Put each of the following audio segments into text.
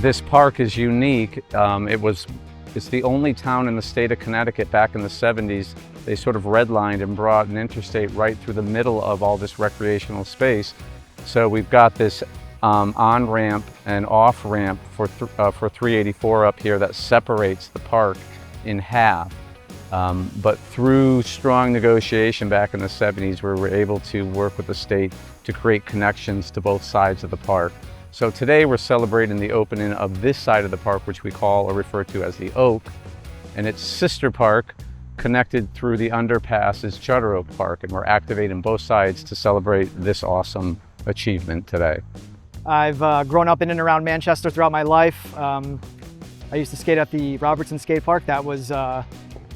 This park is unique. It's the only town in the state of Connecticut back in the 70s. They sort of redlined and brought an interstate right through the middle of all this recreational space. So we've got this on-ramp and off-ramp for 384 up here that separates the park in half. But through strong negotiation back in the 70s, we were able to work with the state to create connections to both sides of the park. So today we're celebrating the opening of this side of the park, which we call or refer to as the Oak, and its sister park connected through the underpass is Charter Oak Park, and we're activating both sides to celebrate this awesome achievement today. I've grown up in and around Manchester throughout my life. I used to skate at the Robertson Skatepark that was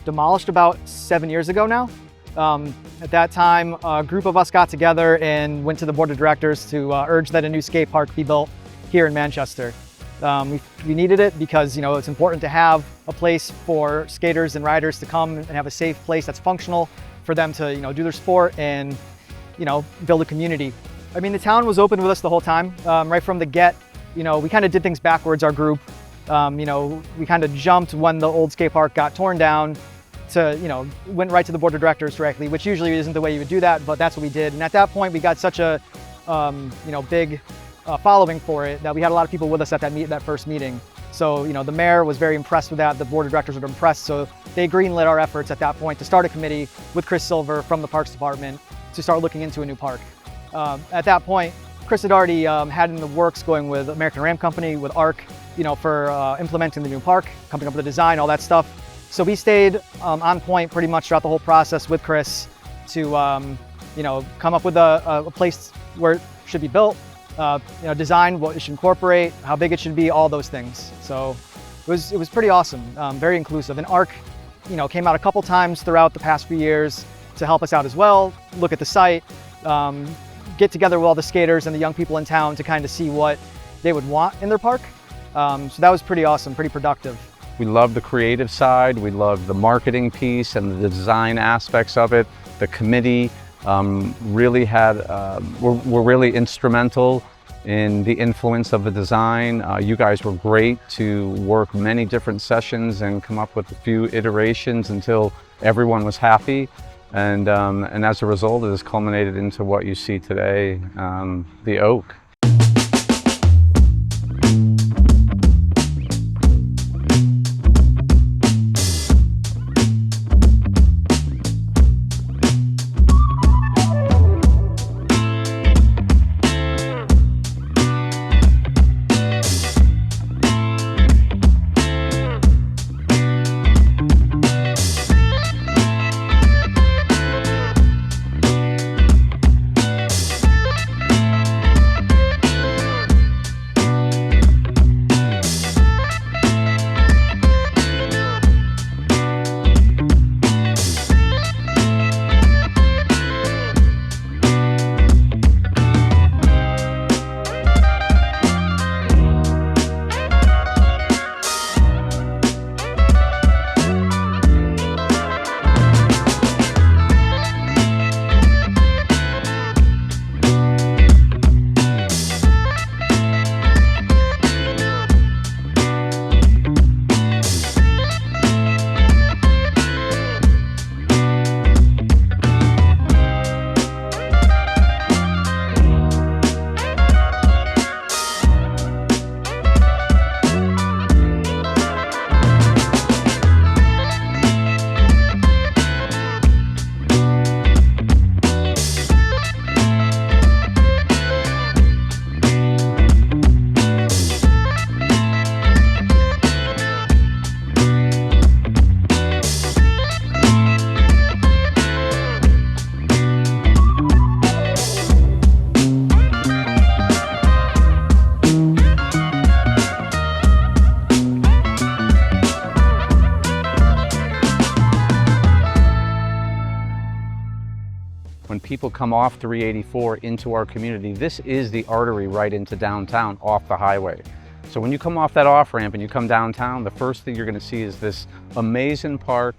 demolished about 7 years ago now. At that time, a group of us got together and went to the board of directors to urge that a new skate park be built here in Manchester. We needed it because, it's important to have a place for skaters and riders to come and have a safe place that's functional for them to, do their sport and, build a community. I mean, the town was open with us the whole time. Right from the get, we kind of did things backwards, our group. We kind of jumped when the old skate park got torn down to, went right to the board of directors directly, which usually isn't the way you would do that, but that's what we did. And at that point, we got such a, big following for it that we had a lot of people with us at that first meeting. So, the mayor was very impressed with that. The board of directors were impressed. So they greenlit our efforts at that point to start a committee with Chris Silver from the Parks Department to start looking into a new park. At that point, Chris had already had in the works going with American Ram Company, with ARC, for implementing the new park, coming up with the design, all that stuff. So we stayed on point pretty much throughout the whole process with Chris to, come up with a place where it should be built, design what it should incorporate, how big it should be, all those things. So it was pretty awesome, very inclusive. And ARC, came out a couple times throughout the past few years to help us out as well, look at the site, get together with all the skaters and the young people in town to kind of see what they would want in their park. So that was pretty awesome, pretty productive. We love the creative side, we love the marketing piece and the design aspects of it. The committee really were really instrumental in the influence of the design. You guys were great to work many different sessions and come up with a few iterations until everyone was happy. And as a result, it has culminated into what you see today, the Oak. When people come off 384 into our community, this is the artery right into downtown off the highway. So when you come off that off-ramp and you come downtown, the first thing you're going to see is this amazing park,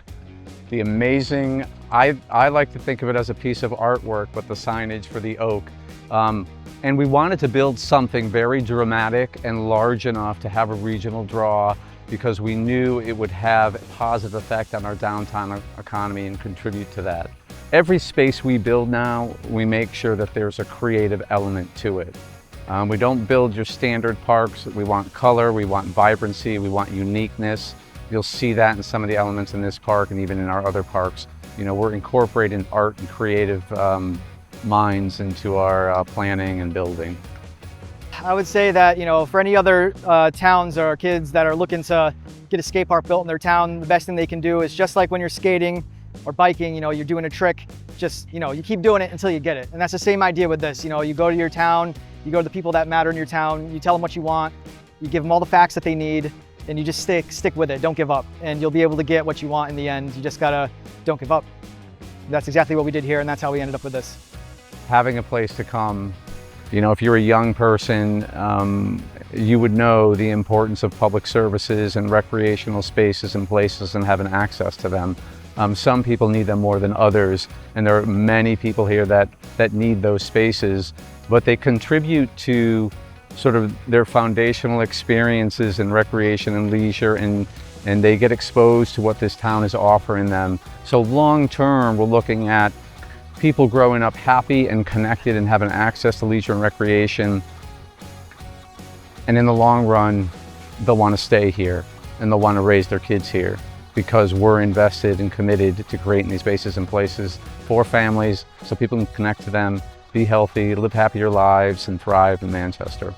the amazing, I like to think of it as a piece of artwork with the signage for the Oak. And we wanted to build something very dramatic and large enough to have a regional draw, because we knew it would have a positive effect on our downtown economy and contribute to that. Every space we build now, we make sure that there's a creative element to it. We don't build your standard parks. We want color, we want vibrancy, we want uniqueness. You'll see that in some of the elements in this park and even in our other parks. You know, we're incorporating art and creative minds into our planning and building. I would say that, you know, for any other towns or kids that are looking to get a skate park built in their town, the best thing they can do is, just like when you're skating or biking, you know, you're doing a trick, just, you know, you keep doing it until you get it. And that's the same idea with this. You know, you go to your town, you go to the people that matter in your town, you tell them what you want, you give them all the facts that they need, and you just stick with it. Don't give up, and you'll be able to get what you want in the end. You just gotta, don't give up. That's exactly what we did here, and that's how we ended up with this. Having a place to come, you know, if you're a young person, you would know the importance of public services and recreational spaces and places and having access to them. Some people need them more than others, and there are many people here that need those spaces, but they contribute to sort of their foundational experiences in recreation and leisure, and they get exposed to what this town is offering them. So long term, we're looking at people growing up happy and connected and having access to leisure and recreation. And in the long run, they'll want to stay here and they'll want to raise their kids here, because we're invested and committed to creating these spaces and places for families so people can connect to them, be healthy, live happier lives, and thrive in Manchester.